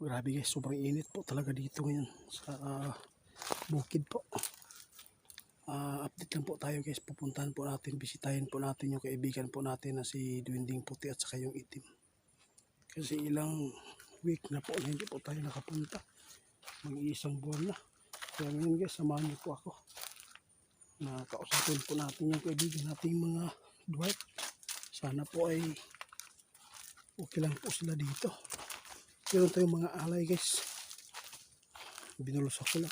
Grabe guys, sobrang init po talaga dito ngayon sa bukid po. Update lang po tayo guys, pupuntahan po natin, bisitahin po natin yung kaibigan po natin na si Duwinding Puti at saka yung Itim. Kasi ilang week na po na hindi po tayo nakapunta. Mag-iisang buwan na. Kaya ngayon guys, samahan niyo po ako. Nakausapin po natin yung kaibigan nating mga dwarf. Sana po ay okay lang po sila dito. Meron tayong mga alay guys. Binulusok ko lang.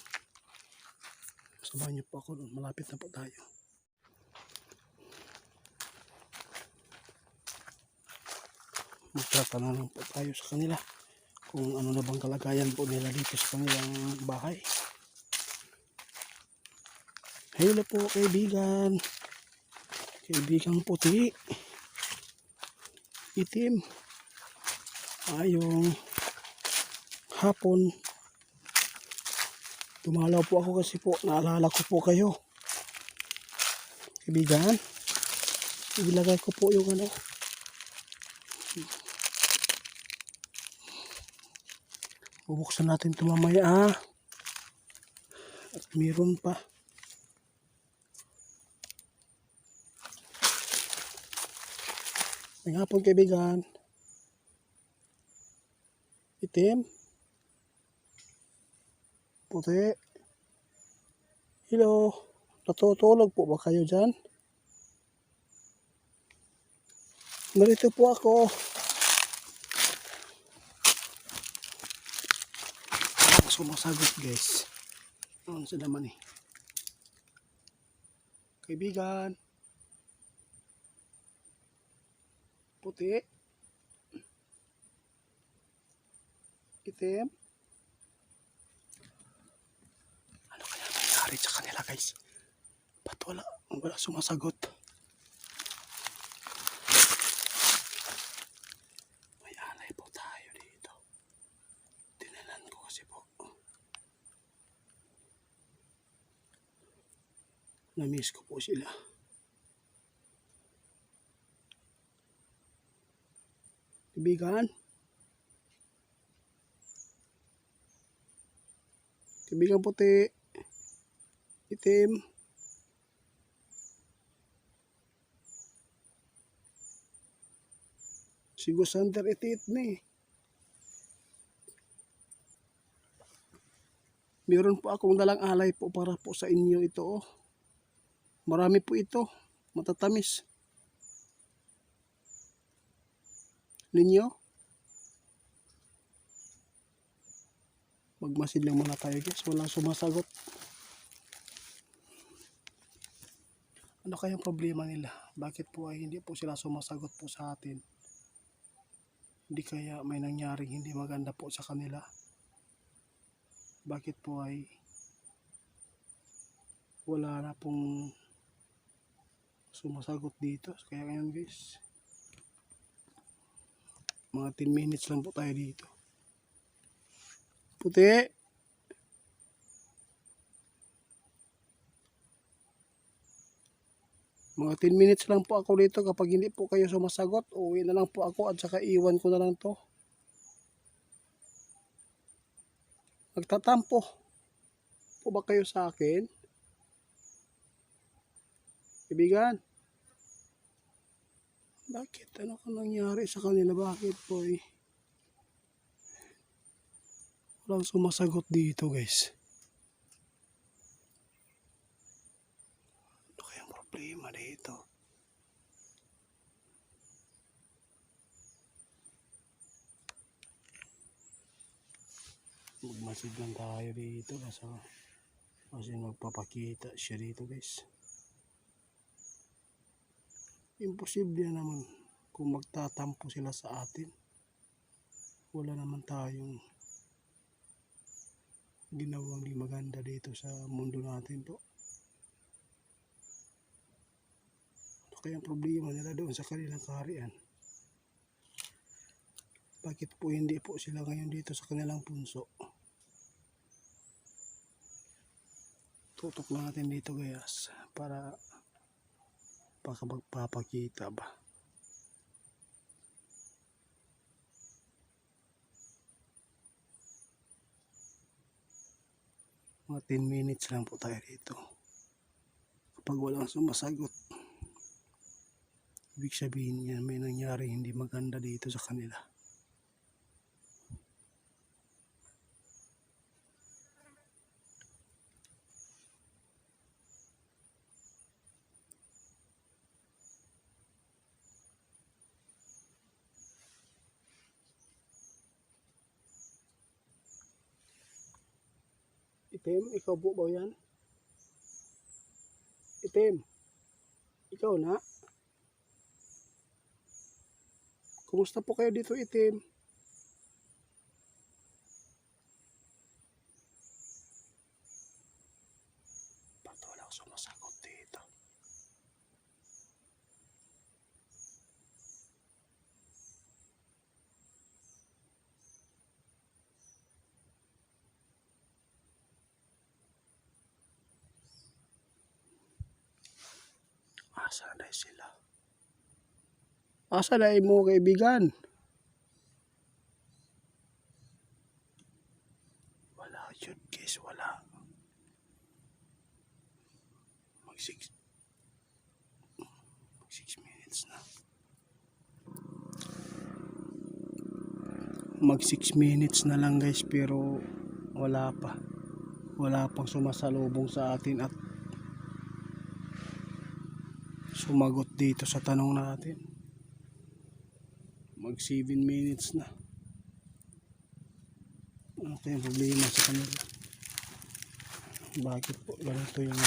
Samahan niyo po ako doon. Malapit na po tayo. Magtatanong lang po tayo sa kanila kung ano na bang kalagayan po nila dito sa kanilang bahay. Hello po kaibigan. Kaibigang puti. Itim. Ayong hapon. Dumalaw po ako kasi po naalala ko po kayo. Kaibigan. Ilagay ko po yung ano. Bubuksan natin ito mamaya. At meron pa. May hapon kaibigan. Itim. Puti. Hello. Natutulog po ba kayo dyan? Narito po ako. Sumasagot guys. Ano sa naman eh. Kaibigan. Puti. Itim. Ano kaya nangyari sa kanila guys? Ba't wala sumasagot? May alay po tayo dito. Tinanan ko kasi po. Na-miss ko po sila. Kaibigan. Kaibigan puti. Itim. Si Gusander itit ni. Meron po akong dalang alay po para po sa inyo ito. Oh. Marami po ito. Matatamis. Ninyo. Magmasid lang muna tayo guys. Walang sumasagot. Ano kayang problema nila? Bakit po ay hindi po sila sumasagot po sa atin? Hindi kaya may nangyaring hindi maganda po sa kanila? Bakit po ay wala na pong sumasagot dito? Kaya ngayon guys, mga 10 minutes lang po tayo dito. Puti. Mga 10 minutes lang po ako dito. Kapag hindi po kayo sumasagot, uwi na lang po ako at saka iwan ko na lang to. Nagtatampo po ba kayo sa akin? Kaibigan? Bakit? Ano ka nangyari sa kanila? Bakit po eh? Walang sumasagot dito guys. Ano kayang problema dito? Magmasid lang tayo dito kasi magpapakita siya dito guys. Imposible naman kung magtatampo sila sa atin. Wala naman tayong ginawang di maganda dito sa mundo natin po. Ano kayang problema nila doon sa kanilang kaharian? Bakit po hindi po sila ngayon dito sa kanilang punso? Tutok natin dito guys para baka magpapakita ba. Mga 10 minutes lang po tayo dito. Kapag walang sumasagot, ibig sabihin niya may nangyari hindi maganda dito sa kanila. Itim, ikaw po ba yan? Itim, ikaw na? Kumusta po kayo dito, Itim? Ba't walang sumasagot dito? Asa na sila? Asa na mo kaibigan? Wala yun guys, wala. Mag 6 minutes na. Mag 6 minutes na lang guys, pero wala pa. Wala pang sumasalubong sa atin at sumagot dito sa tanong natin. Mag 7 minutes na. Ano kayang problema sa kanila? Bakit po ganito yung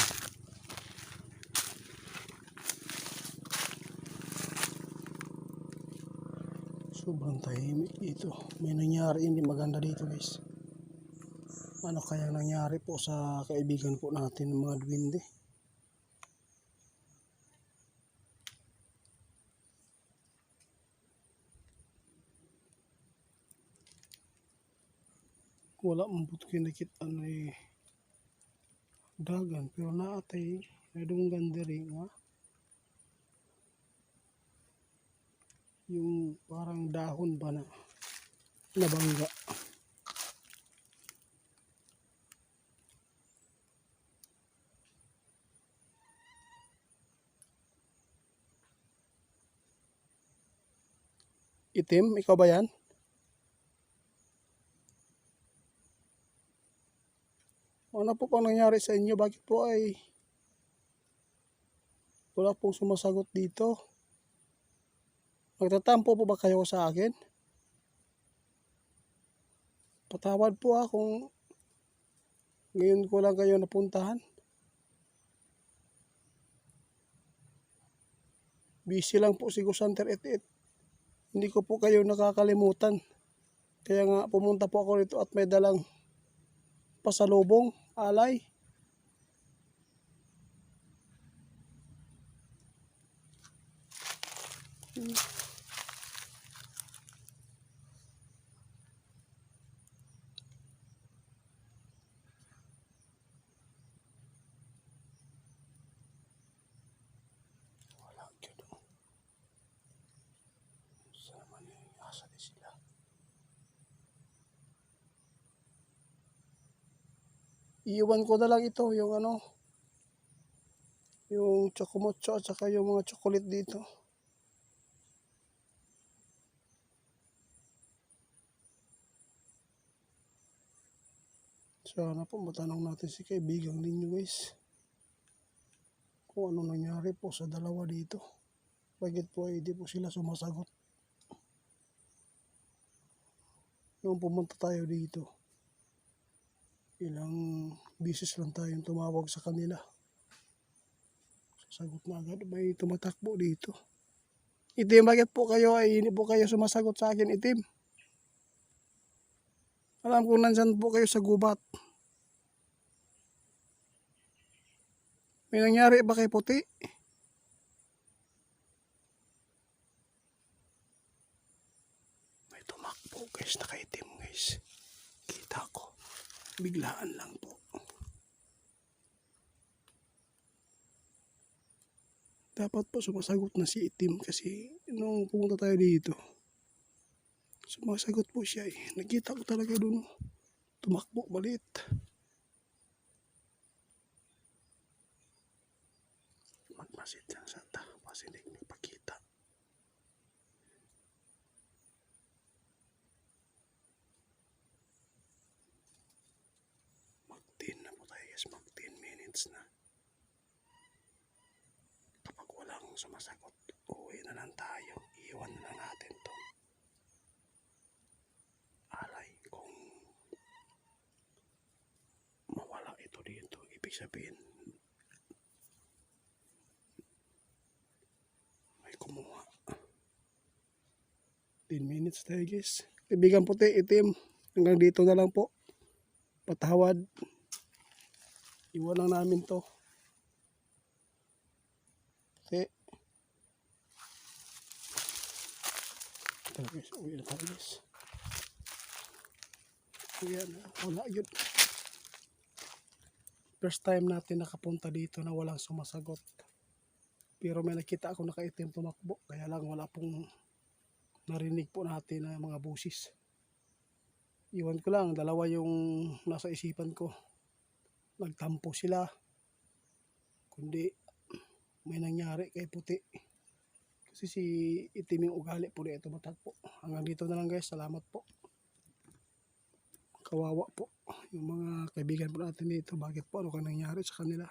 sobrang tahimik dito? May nangyari hindi maganda dito guys. Ano kaya nangyari po sa kaibigan po natin ng mga duwende? Wala mong buto kinakita na dagan, pero naatay nadunggan diri nga yung parang dahon ba na nabangga. Itim, ikaw ba yan? Ano po pang nangyari sa inyo? Bakit po ay wala pong sumasagot dito? Nagtatampo po ba kayo sa akin? Patawad po kung ngayon ko lang kayo napuntahan. Busy lang po si Gusanter 88. Hindi ko po kayo nakakalimutan. Kaya nga pumunta po ako rito at may dalang pasalubong, alay. Wala yun. Sama niya yung asa di sila. Iiwan ko na lang ito, yung ano, yung chocomocho at saka yung mga chocolate dito. Sana po matanong natin si kaibigan ninyo guys kung ano nangyari po sa dalawa dito. Bakit po ay di po sila sumasagot? Noong pumunta tayo dito, ilang bisis lang tayong tumawag sa kanila. Sasagot na agad, may tumatakbo dito. Itim, bakit po kayo ay hindi po kayo sumasagot sa akin, Itim? Alam ko nandyan po kayo sa gubat. May nangyari ba kay Puti? May tumakbo guys, nakaitim guys. Kita ko. Biglaan lang po. Dapat po sumasagot na si Itim kasi nung pumunta tayo dito, sumasagot po siya eh. Nakita ko talaga doon. Tumakbo balit. masid dyan sa tapos hindi magpakita. Mag-10 na po tayo guys, mag 10 minutes na. Kapag walang sumasagot, uwi na lang tayo. Iwan na lang natin to. Alay, kung mawala ito dito, ibig sabihin may kumuha. 10 minutes tayo guys. Kaibigan puti, itim. Hanggang dito na lang po. Patawad. Iwan lang namin to. Okay. Ito guys, uwi na tayo guys. Uwi na, wala yun. First time natin nakapunta dito na walang sumasagot. Pero may nakita ako nakaitim tumakbo. Kaya lang wala pong narinig po natin na mga busis. Iwan ko lang, dalawa yung nasa isipan ko. Nagtampo sila. Kundi may nangyari kay puti. Kasi si itim yung ugali po na ito matagpo. Hanggang dito na lang guys, salamat po. Kawawa po yung mga kaibigan po natin dito. Bakit po, ano kang nangyari sa kanila?